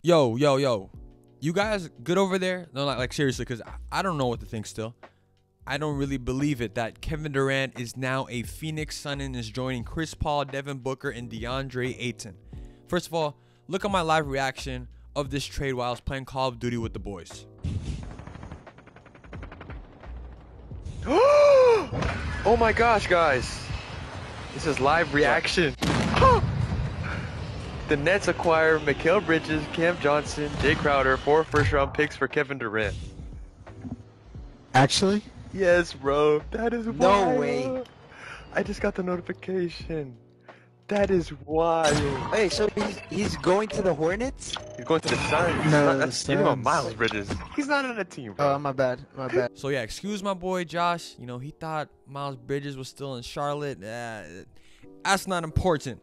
Yo. You guys good over there? No, like seriously, because I don't know what to think still. I don't really believe it that Kevin Durant is now a Phoenix Sun and is joining Chris Paul, Devin Booker, and Deandre Ayton. First of all, look at my live reaction of this trade while I was playing Call of Duty with the boys. Oh my gosh, guys. This is live reaction. The Nets acquire Mikal Bridges, Cam Johnson, Jae Crowder, 4 first-round picks for Kevin Durant. Actually? Yes, bro. That is No wild. way. I just got the notification. That is wild. Hey, so he's going to the Hornets? He's going to the Suns. No, That's the you know Suns. Miles Bridges. He's not on a team, bro. Oh, my bad. So yeah, excuse my boy Josh. You know, he thought Miles Bridges was still in Charlotte. That's not important.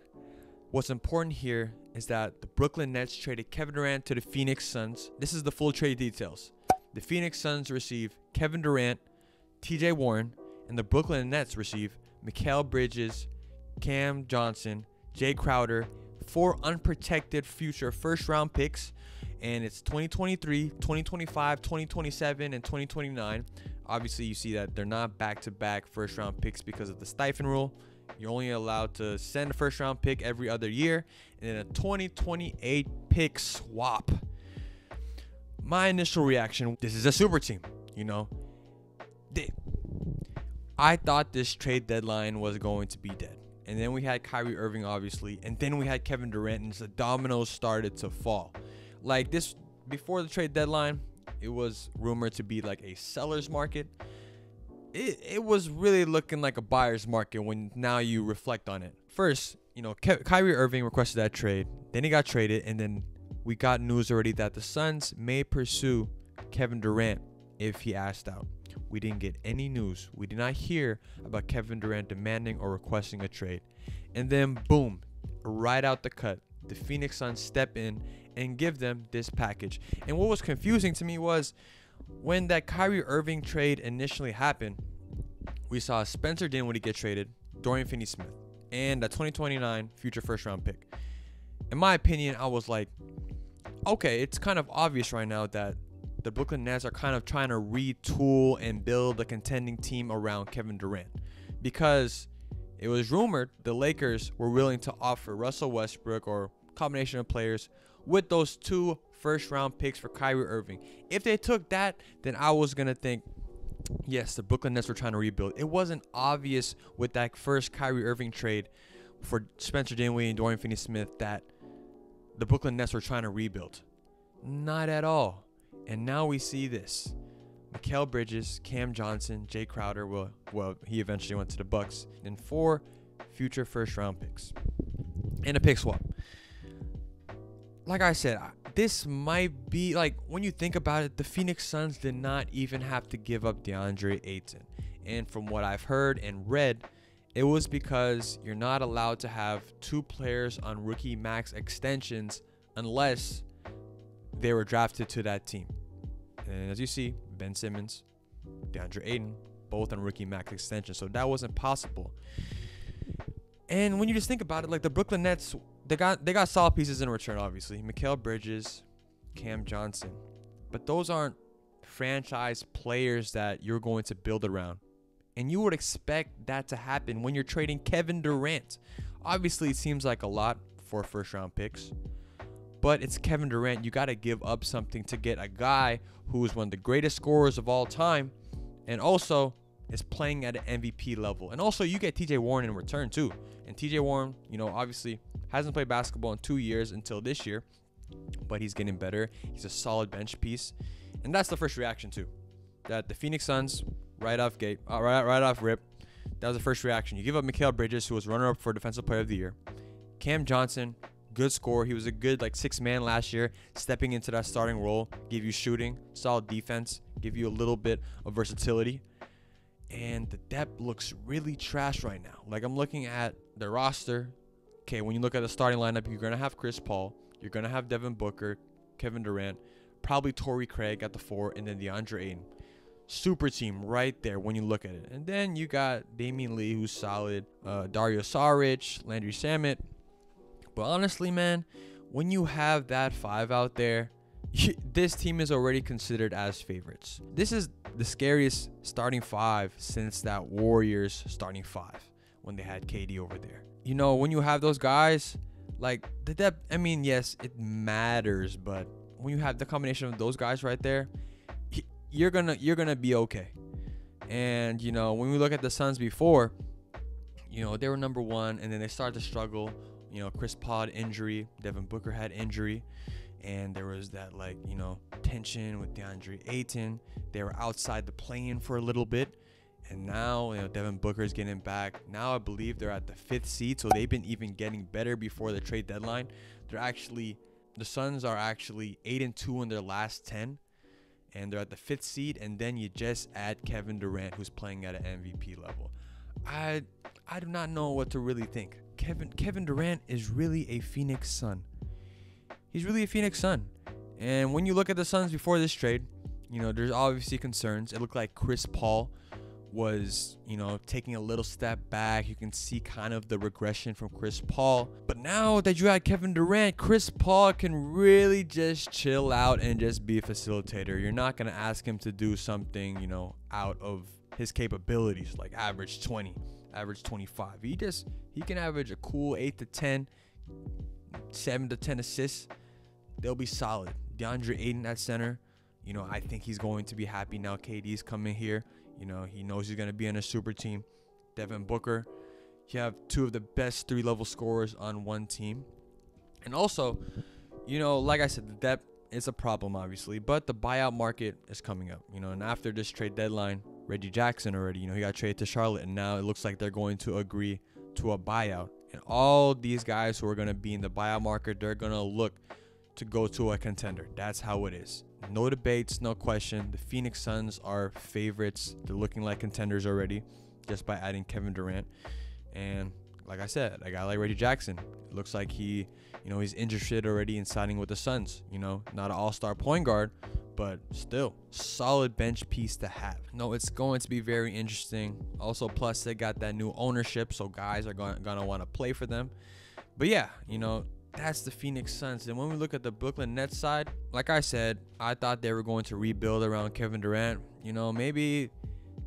What's important here is that the Brooklyn Nets traded Kevin Durant to the Phoenix Suns. This is the full trade details. The Phoenix Suns receive Kevin Durant, TJ Warren, and the Brooklyn Nets receive Mikal Bridges, Cam Johnson, Jae Crowder, 4 unprotected future first-round picks, and it's 2023, 2025, 2027, and 2029. Obviously, you see that they're not back-to-back first-round picks because of the stipend rule. You're only allowed to send a first-round pick every other year, and then a 2028 pick swap. My initial reaction, this is a super team, you know. I thought this trade deadline was going to be dead. And then we had Kyrie Irving, obviously. And then we had Kevin Durant, and the dominoes started to fall. Like this, before the trade deadline, it was rumored to be like a seller's market. It was really looking like a buyer's market when now you reflect on it. First, you know, Kyrie Irving requested that trade. Then he got traded, and then we got news already that the Suns may pursue Kevin Durant if he asked out. We didn't get any news. We did not hear about Kevin Durant demanding or requesting a trade. And then, boom, right out the cut, the Phoenix Suns step in and give them this package. And what was confusing to me was when that Kyrie Irving trade initially happened, we saw Spencer Dinwiddie get traded, Dorian Finney-Smith, and a 2029 future first-round pick. In my opinion, I was like, okay, it's kind of obvious right now that the Brooklyn Nets are kind of trying to retool and build a contending team around Kevin Durant, because it was rumored the Lakers were willing to offer Russell Westbrook or a combination of players with those 2 first-round picks for Kyrie Irving. If they took that, then I was going to think, yes, the Brooklyn Nets were trying to rebuild. It wasn't obvious with that first Kyrie Irving trade for Spencer Dinwiddie and Dorian Finney-Smith that the Brooklyn Nets were trying to rebuild. Not at all. And now we see this. Mikal Bridges, Cam Johnson, Jae Crowder, well, he eventually went to the Bucks, and 4 future first-round picks and a pick swap. Like I said, this might be, like, when you think about it, the Phoenix Suns did not even have to give up Deandre Ayton. And from what I've heard and read, it was because you're not allowed to have 2 players on rookie max extensions unless they were drafted to that team. And as you see, Ben Simmons, Deandre Ayton, both on rookie max extension. So that wasn't possible. And when you just think about it, like the Brooklyn Nets, they got solid pieces in return, obviously. Mikal Bridges, Cam Johnson. But those aren't franchise players that you're going to build around. And you would expect that to happen when you're trading Kevin Durant. Obviously, it seems like a lot for first-round picks. But it's Kevin Durant. You got to give up something to get a guy who is one of the greatest scorers of all time and also is playing at an MVP level. And also, you get TJ Warren in return, too. And TJ Warren, you know, obviously hasn't played basketball in 2 years until this year, but he's getting better. He's a solid bench piece. And that's the first reaction, too. That the Phoenix Suns, right off rip, that was the first reaction. You give up Mikal Bridges, who was runner-up for Defensive Player of the Year. Cam Johnson, good scorer. He was a good, like, 6-man last year, stepping into that starting role, give you shooting, solid defense, give you a little bit of versatility. And the depth looks really trash right now. Like, I'm looking at the roster. Okay, when you look at the starting lineup, you're going to have Chris Paul. You're going to have Devin Booker, Kevin Durant, probably Torrey Craig at the 4, and then Deandre Ayton. Super team right there when you look at it. And then you got Damian Lee, who's solid, Dario Saric, Landry Shamet. But honestly, man, when you have that 5 out there, this team is already considered as favorites. This is the scariest starting 5 since that Warriors starting 5 when they had KD over there. You know, when you have those guys, like the depth, I mean, yes, it matters, but when you have the combination of those guys right there, you're gonna be okay. And you know, when we look at the Suns before, you know, they were number 1, and then they started to struggle. You know, Chris Paul had injury, Devin Booker had injury, and there was that, like, you know, tension with DeAndre Ayton. They were outside the play-in for a little bit, and now, you know, Devin Booker is getting back. Now I believe they're at the 5th seed, so they've been even getting better before the trade deadline. The Suns are actually 8-2 in their last 10, and they're at the 5th seed, and then you just add Kevin Durant, who's playing at an MVP level. I do not know what to really think. Kevin Durant is really a Phoenix Sun. He's really a Phoenix Sun. And when you look at the Suns before this trade, you know, there's obviously concerns. It looked like Chris Paul was, you know, taking a little step back. You can see kind of the regression from Chris Paul. But now that you had Kevin Durant, Chris Paul can really just chill out and just be a facilitator. You're not going to ask him to do something, you know, out of his capabilities, like average 20, average 25. He can average a cool 8 to 10, 7 to 10 assists. They'll be solid. DeAndre Ayton at center, you know, I think he's going to be happy now KD's coming here. You know, he knows he's going to be in a super team. Devin Booker, you have 2 of the best 3-level scorers on one team. And also, you know, like I said, the depth is a problem, obviously, but the buyout market is coming up, you know, and after this trade deadline, Reggie Jackson already, you know, he got traded to Charlotte, and now it looks like they're going to agree to a buyout. And all these guys who are going to be in the buyout market, they're going to look to go to a contender. That's how it is. No debates, no question. The Phoenix Suns are favorites. They're looking like contenders already just by adding Kevin Durant. And like I said, a guy like Reggie Jackson, it looks like he's interested already in signing with the Suns. You know, not an all-star point guard, but still solid bench piece to have. No, it's going to be very interesting. Also, plus they got that new ownership, so guys are gonna want to play for them. But yeah, you know, that's the Phoenix Suns. And when we look at the Brooklyn Nets side, like I said, I thought they were going to rebuild around Kevin Durant. You know, maybe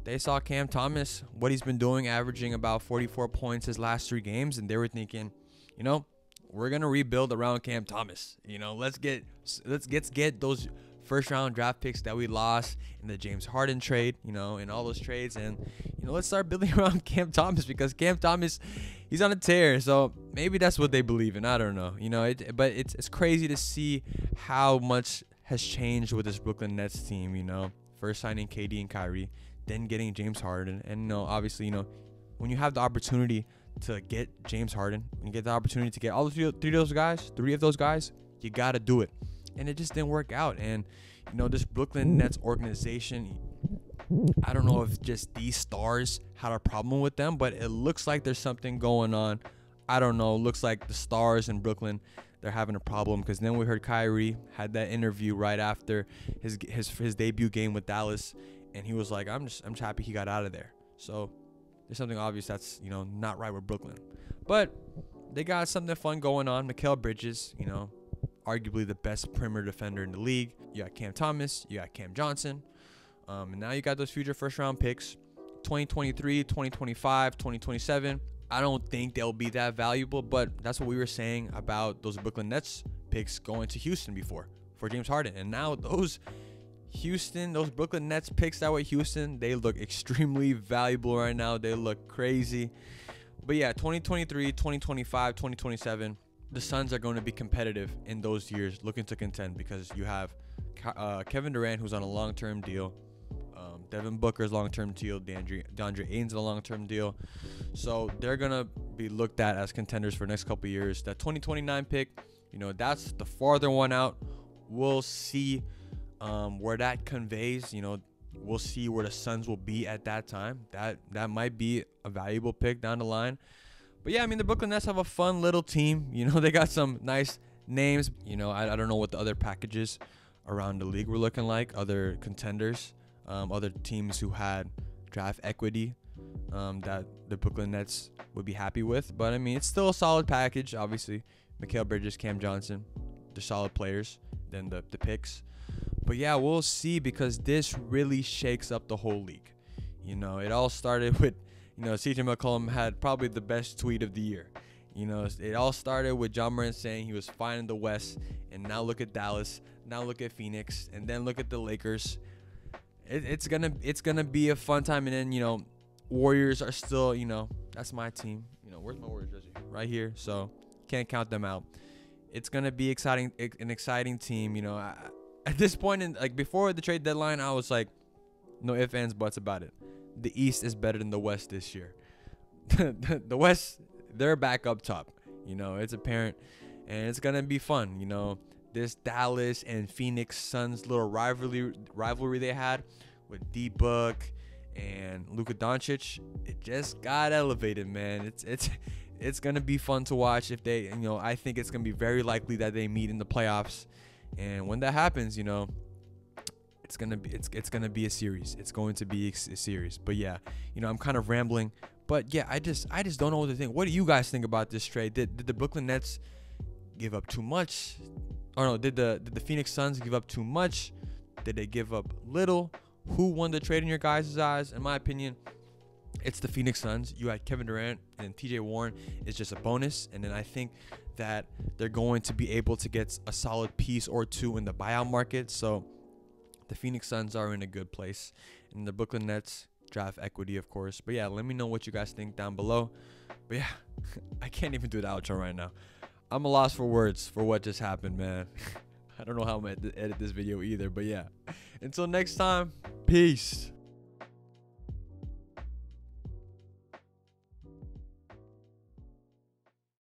they saw Cam Thomas, what he's been doing, averaging about 44 points his last 3 games, and they were thinking, you know, we're gonna rebuild around Cam Thomas. You know, let's get those first-round draft picks that we lost in the James Harden trade, you know, in all those trades, and you know, let's start building around Cam Thomas, because Cam Thomas, he's on a tear. So maybe that's what they believe in. I don't know, you know. But it's crazy to see how much has changed with this Brooklyn Nets team. You know, first signing KD and Kyrie, then getting James Harden, and you know, obviously, you know, when you have the opportunity to get James Harden, when you get the opportunity to get all three of those guys, you gotta do it. And it just didn't work out. And you know, this Brooklyn Nets organization, I don't know if just these stars had a problem with them, but it looks like there's something going on. I don't know. It looks like the stars in Brooklyn, they're having a problem, because then we heard Kyrie had that interview right after his debut game with Dallas, and he was like, I'm just happy he got out of there. So there's something obvious that's, you know, not right with Brooklyn. But they got something fun going on. Mikal Bridges, you know, arguably the best perimeter defender in the league. You got Cam Thomas, you got Cam Johnson, and now you got those future first-round picks, 2023, 2025, 2027. I don't think they'll be that valuable, but that's what we were saying about those Brooklyn Nets picks going to Houston before for James Harden. And now those Brooklyn Nets picks that were Houston, they look extremely valuable right now. They look crazy. But yeah, 2023, 2025, 2027, the Suns are going to be competitive in those years, looking to contend, because you have Kevin Durant, who's on a long-term deal. Devin Booker's long-term deal. Deandre Ayton's on a long-term deal. So they're going to be looked at as contenders for the next couple of years. That 2029 pick, you know, that's the farther one out. We'll see where that conveys. You know, we'll see where the Suns will be at that time. That might be a valuable pick down the line. But yeah, I mean, the Brooklyn Nets have a fun little team. You know, they got some nice names. You know, I don't know what the other packages around the league were looking like, other contenders, other teams who had draft equity that the Brooklyn Nets would be happy with. But I mean, it's still a solid package. Obviously, Mikal Bridges, Cam Johnson, the solid players than the picks. But yeah, we'll see, because this really shakes up the whole league. You know, it all started with, you know, CJ McCollum had probably the best tweet of the year. You know, it all started with John Moran saying he was fine in the West, and now look at Dallas, now look at Phoenix, and then look at the Lakers. It's gonna be a fun time. And then, you know, Warriors are still, you know, that's my team. You know, where's my Warriors jersey? Right here. So can't count them out. It's gonna be exciting, an exciting team. You know, at this point, in like before the trade deadline, I was like, no ifs, ands, buts about it. The East is better than the West this year. The West, they're back up top. You know, it's apparent, and it's gonna be fun. You know, this Dallas and Phoenix Suns little rivalry they had with D-Book and Luka Doncic, it just got elevated, man. It's gonna be fun to watch. If they, you know, I think it's gonna be very likely that they meet in the playoffs, and when that happens, you know, it's gonna be a series. It's going to be a series. But yeah, you know, I'm kind of rambling, but yeah, I just don't know what to think. What do you guys think about this trade? Did the Brooklyn Nets give up too much? Or no, did the Phoenix Suns give up too much? Did they give up little? Who won the trade in your guys' eyes? In my opinion, it's the Phoenix Suns. You had Kevin Durant, and TJ Warren is just a bonus. And then I think that they're going to be able to get a solid piece or two in the buyout market. So the Phoenix Suns are in a good place. And the Brooklyn Nets, draft equity, of course. But yeah, let me know what you guys think down below. But yeah, I can't even do the outro right now. I'm a loss for words for what just happened, man. I don't know how I'm going to edit this video either. But yeah, until next time, peace.